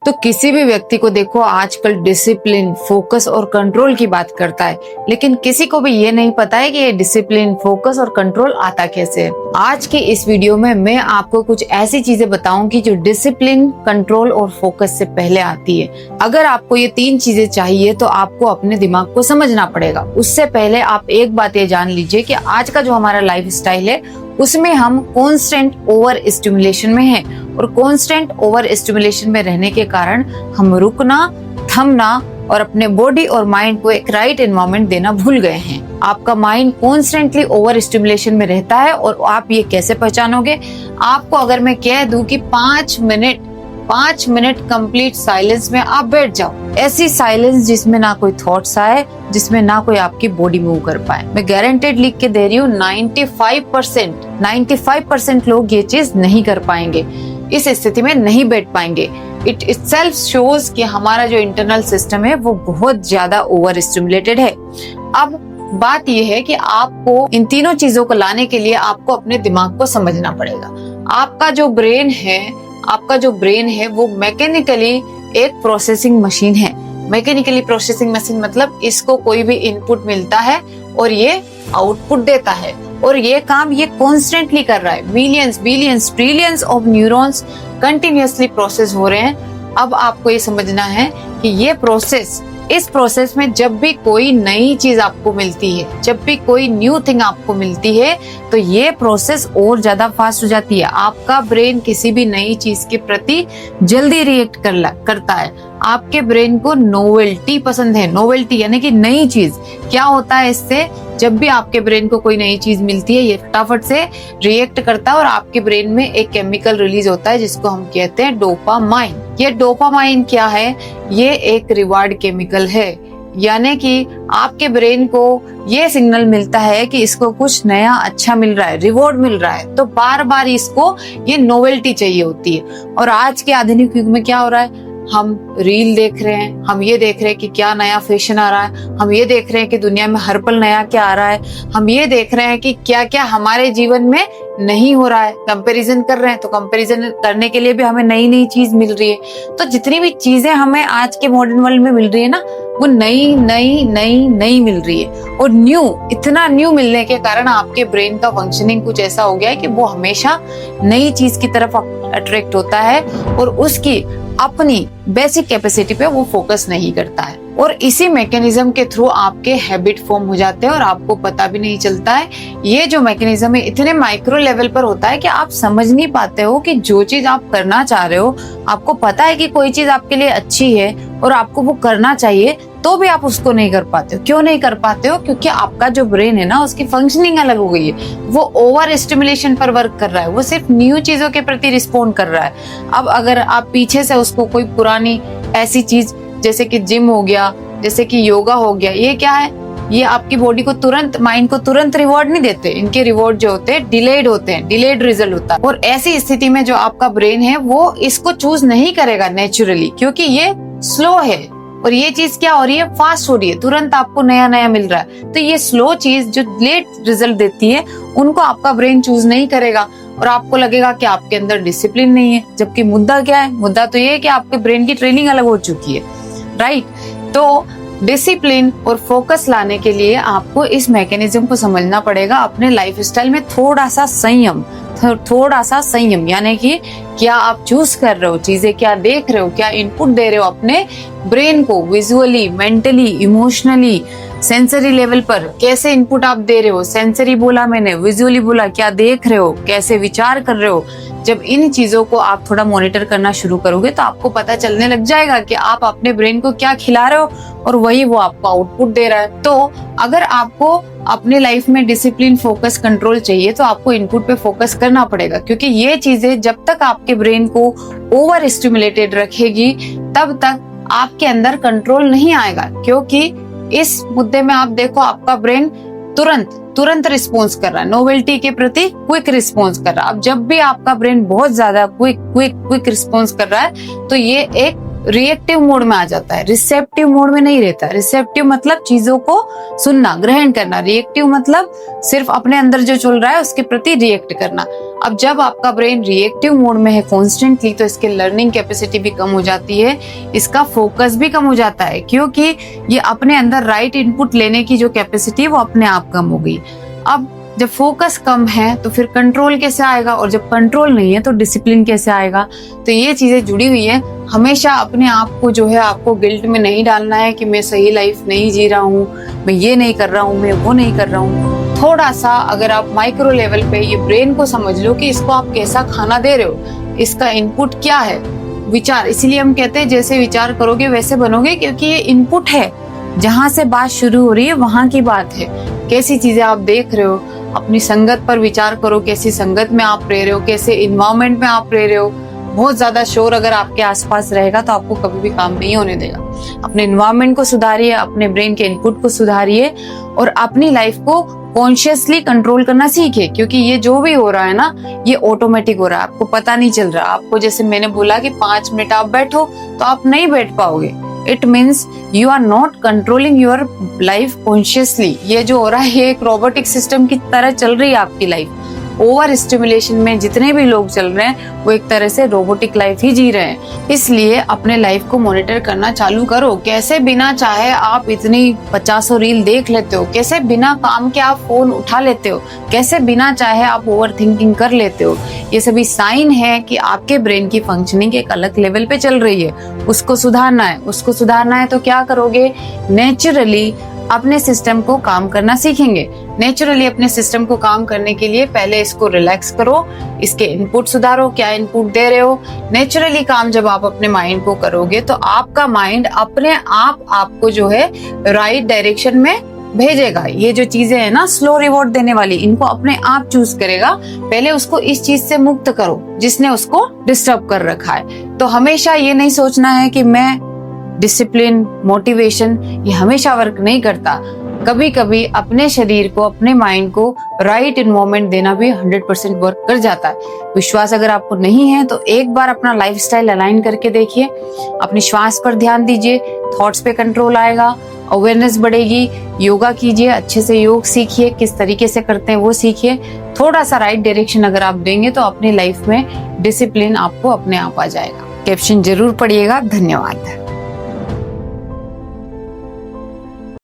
तो किसी भी व्यक्ति को देखो आजकल डिसिप्लिन, फोकस और कंट्रोल की बात करता है, लेकिन किसी को भी ये नहीं पता है कि ये डिसिप्लिन, फोकस और कंट्रोल आता कैसे है। आज के इस वीडियो में मैं आपको कुछ ऐसी चीजें बताऊंगी जो डिसिप्लिन, कंट्रोल और फोकस से पहले आती है। अगर आपको ये 3 चीजें चाहिए तो आपको अपने दिमाग को समझना पड़ेगा। उससे पहले आप एक बात ये जान लीजिए कि आज का जो हमारा लाइफ स्टाइल है उसमें हम कॉन्स्टेंट ओवर स्टिमुलेशन में हैं और कॉन्स्टेंट ओवर स्टिमुलेशन में रहने के कारण हम रुकना, थमना और अपने बॉडी और माइंड को एक राइट एनवायरनमेंट देना भूल गए हैं। आपका माइंड कॉन्स्टेंटली ओवर स्टिमुलेशन में रहता है और आप ये कैसे पहचानोगे? आपको अगर मैं कह दूं कि 5 मिनट कंप्लीट साइलेंस में आप बैठ जाओ, ऐसी साइलेंस जिसमें ना कोई थॉट्स आए, जिसमें ना कोई आपकी बॉडी मूव कर पाए, मैं गारंटेड लिख के दे रही हूँ 95% लोग ये चीज नहीं कर पाएंगे, इस स्थिति में नहीं बैठ पाएंगे। इट इटसेल्फ शोज कि हमारा जो इंटरनल सिस्टम है वो बहुत ज्यादा ओवर स्टिमुलेटेड है। अब बात यह है कि आपको इन तीनों चीजों को लाने के लिए आपको अपने दिमाग को समझना पड़ेगा। आपका जो ब्रेन है वो मैकेनिकली एक प्रोसेसिंग मशीन है। मैकेनिकली प्रोसेसिंग मशीन मतलब इसको कोई भी इनपुट मिलता है और ये आउटपुट देता है, और ये काम ये कॉन्स्टेंटली कर रहा है। Millions, billions, trillions of neurons continuously process हो रहे हैं। अब आपको ये समझना है कि इस प्रोसेस में जब भी कोई नई चीज आपको मिलती है, जब भी कोई न्यू थिंग आपको मिलती है, तो ये प्रोसेस और ज्यादा फास्ट हो जाती है। आपका ब्रेन किसी भी नई चीज के प्रति जल्दी रिएक्ट करता है। आपके ब्रेन को नोवेल्टी पसंद है। नोवेल्टी यानी कि नई चीज। क्या होता है इससे? जब भी आपके ब्रेन को कोई नई चीज मिलती है, ये फटाफट से रिएक्ट करता है और आपके ब्रेन में एक केमिकल रिलीज होता है जिसको हम कहते हैं डोपामाइन। ये डोपामाइन क्या है? ये एक रिवार्ड केमिकल है, यानी कि आपके ब्रेन को ये सिग्नल मिलता है कि इसको कुछ नया अच्छा मिल रहा है, रिवॉर्ड मिल रहा है, तो बार बार इसको ये नोवेल्टी चाहिए होती है। और आज के आधुनिक युग में क्या हो रहा है? हम रील देख रहे हैं, हम ये देख रहे हैं कि क्या नया फैशन आ रहा है, हम ये देख रहे हैं कि दुनिया में हर पल नया क्या आ रहा है, हम ये देख रहे हैं कि क्या क्या हमारे जीवन में नहीं हो रहा है। कंपैरिजन कर रहे हैं, तो कंपैरिजन करने के लिए भी हमें नई नई चीज मिल रही है। तो जितनी भी चीजें हमें आज के मॉडर्न वर्ल्ड में मिल रही है ना, वो नई मिल रही है। और इतना न्यू मिलने के कारण आपके ब्रेन का फंक्शनिंग कुछ ऐसा हो गया है कि वो हमेशा नई चीज की तरफ अट्रैक्ट होता है और उसकी अपनी बेसिक कैपेसिटी पे वो फोकस नहीं करता है। और इसी मैकेनिज्म के थ्रू आपके हैबिट फॉर्म हो जाते हैं और आपको पता भी नहीं चलता है। ये जो मैकेनिज्म है इतने माइक्रो लेवल पर होता है कि आप समझ नहीं पाते हो कि जो चीज आप करना चाह रहे हो, आपको पता है कि कोई चीज आपके लिए अच्छी है और आपको वो करना चाहिए, तो भी आप उसको नहीं कर पाते हो। क्यों नहीं कर पाते हो? क्योंकि आपका जो ब्रेन है ना, उसकी फंक्शनिंग अलग हो गई है। वो ओवर स्टिमुलेशन पर वर्क कर रहा है, वो सिर्फ न्यू चीजों के प्रति रिस्पॉन्ड कर रहा है। अब अगर आप पीछे से उसको कोई पुरानी ऐसी चीज जैसे कि जिम हो गया, जैसे कि योगा हो गया, ये क्या है? ये आपकी बॉडी को तुरंत, माइंड को तुरंत रिवॉर्ड नहीं देते। इनके रिवॉर्ड जो होते हैं डिलेड होते हैं, डिलेड रिजल्ट होता है। और ऐसी स्थिति में जो आपका ब्रेन है वो इसको चूज नहीं करेगा नेचुरली, क्योंकि ये स्लो है और ये चीज क्या हो रही है? फास्ट हो रही है, तुरंत आपको नया नया मिल रहा है। तो ये स्लो चीज जो लेट रिजल्ट देती है, उनको आपका ब्रेन चूज नहीं करेगा और आपको लगेगा कि आपके अंदर डिसिप्लिन नहीं है। जबकि मुद्दा क्या है? मुद्दा तो ये है कि आपके ब्रेन की ट्रेनिंग अलग हो चुकी है, राइट? तो डिसिप्लिन और फोकस लाने के लिए आपको इस मैकेनिज्म को समझना पड़ेगा। अपने लाइफस्टाइल में थोड़ा सा संयम, यानी कि क्या आप चूज कर रहे हो चीजें, क्या देख रहे हो, क्या इनपुट दे रहे हो अपने ब्रेन को, visually, mentally, emotionally, sensory level पर कैसे इनपुट आप दे रहे हो। सेंसरी बोला मैंने, विजुअली बोला, क्या देख रहे हो, कैसे विचार कर रहे हो। जब इन चीजों को आप थोड़ा मॉनिटर करना शुरू करोगे तो आपको पता चलने लग जाएगा कि आप अपने ब्रेन को क्या खिला रहे हो और वही वो आपको आउटपुट दे रहा है। तो अगर आपको अपने लाइफ में डिसिप्लिन, फोकस, कंट्रोल चाहिए तो आपको इनपुट पे फोकस करना पड़ेगा, क्योंकि ये चीजें जब तक आपके ब्रेन को ओवर स्टिमुलेटेड रखेगी तब तक आपके अंदर कंट्रोल नहीं आएगा। क्योंकि इस मुद्दे में आप देखो, आपका ब्रेन तुरंत रिस्पॉन्स कर रहा है, नोवेल्टी के प्रति क्विक रिस्पॉन्स कर रहा है। अब जब भी आपका ब्रेन बहुत ज्यादा क्विक रिस्पॉन्स कर रहा है तो ये एक रिएक्टिव मोड में आ जाता है, रिसेप्टिव मोड में नहीं रहता। रिसेप्टिव मतलब चीजों को सुनना, ग्रहण करना। रिएक्टिव मतलब सिर्फ अपने अंदर जो चल रहा है उसके प्रति रिएक्ट करना। अब जब आपका ब्रेन रिएक्टिव मोड में है कॉन्स्टेंटली, तो इसके लर्निंग कैपेसिटी भी कम हो जाती है, इसका फोकस भी कम हो जाता है, क्योंकि ये अपने अंदर राइट इनपुट लेने की जो कैपेसिटी है वो अपने आप कम हो गई। अब जब फोकस कम है तो फिर कंट्रोल कैसे आएगा, और जब कंट्रोल नहीं है तो डिसिप्लिन कैसे आएगा। तो ये चीजें जुड़ी हुई है। हमेशा अपने आप को जो है आपको गिल्ट में नहीं डालना है कि मैं सही लाइफ नहीं जी रहा हूँ, मैं ये नहीं कर रहा हूँ, मैं वो नहीं कर रहा हूँ। थोड़ा सा अगर आप माइक्रो लेवल पे ये ब्रेन को समझ लो कि इसको आप कैसा खाना दे रहे हो, इसका इनपुट क्या है। विचार, इसीलिए हम कहते हैं जैसे विचार करोगे वैसे बनोगे, क्योंकि ये इनपुट है। जहां से बात शुरू हो रही है वहां की बात है। कैसी चीजें आप देख रहे हो, अपनी संगत पर विचार करो, कैसी संगत में आप रह रहे हो, कैसे इन्वायरमेंट में आप रह रहे हो। बहुत ज्यादा शोर अगर आपके आसपास रहेगा तो आपको कभी भी काम नहीं होने देगा। अपने इन्वायरमेंट को सुधारिए, अपने ब्रेन के इनपुट को सुधारिए और अपनी लाइफ को कॉन्शियसली कंट्रोल करना सीखिए, क्योंकि ये जो भी हो रहा है ना, ये ऑटोमेटिक हो रहा है, आपको पता नहीं चल रहा। आपको जैसे मैंने बोला कि 5 मिनट आप बैठो, तो आप नहीं बैठ पाओगे। It means you are not controlling your life consciously. ये जो हो रहा है ये एक रोबोटिक सिस्टम की तरह चल रही है आपकी लाइफ। ओवर स्टिमुलेशन में जितने भी लोग चल रहे हैं वो एक तरह से रोबोटिक लाइफ ही जी रहे हैं। इसलिए अपने लाइफ को मॉनिटर करना चालू करो। कैसे बिना चाहे आप इतनी 50 रील देख लेते हो, कैसे बिना काम के आप फोन उठा लेते हो, कैसे बिना चाहे आप ओवर थिंकिंग कर लेते हो। ये सभी साइन है कि आपके ब्रेन की फंक्शनिंग एक अलग लेवल पे चल रही है। उसको सुधारना है। उसको सुधारना है तो क्या करोगे? नेचुरली अपने सिस्टम को काम करना सीखेंगे। नेचुरली अपने सिस्टम को काम करने के लिए पहले इसको रिलैक्स करो, इसके इनपुट सुधारो, क्या इनपुट दे रहे हो। नेचुरली काम जब आप अपने माइंड को करोगे तो आपका माइंड अपने आप आपको जो है राइट डायरेक्शन में भेजेगा। ये जो चीजें है ना स्लो रिवॉर्ड देने वाली, इनको अपने आप चूज करेगा। पहले उसको इस चीज से मुक्त करो जिसने उसको डिस्टर्ब कर रखा है। तो हमेशा ये नहीं सोचना है कि मैं डिसिप्लिन, मोटिवेशन, ये हमेशा वर्क नहीं करता। कभी कभी अपने शरीर को, अपने माइंड को राइट इन्वायरमेंट देना भी 100% वर्क कर जाता है। विश्वास अगर आपको नहीं है तो एक बार अपना लाइफस्टाइल अलाइन करके देखिए। अपने श्वास पर ध्यान दीजिए, थॉट्स पे कंट्रोल आएगा, अवेयरनेस बढ़ेगी। योगा कीजिए, अच्छे से योग सीखिए, किस तरीके से करते हैं वो सीखिए। थोड़ा सा राइट डायरेक्शन अगर आप देंगे तो अपनी लाइफ में डिसिप्लिन आपको अपने आप आ जाएगा। कैप्शन जरूर पढ़िएगा। धन्यवाद।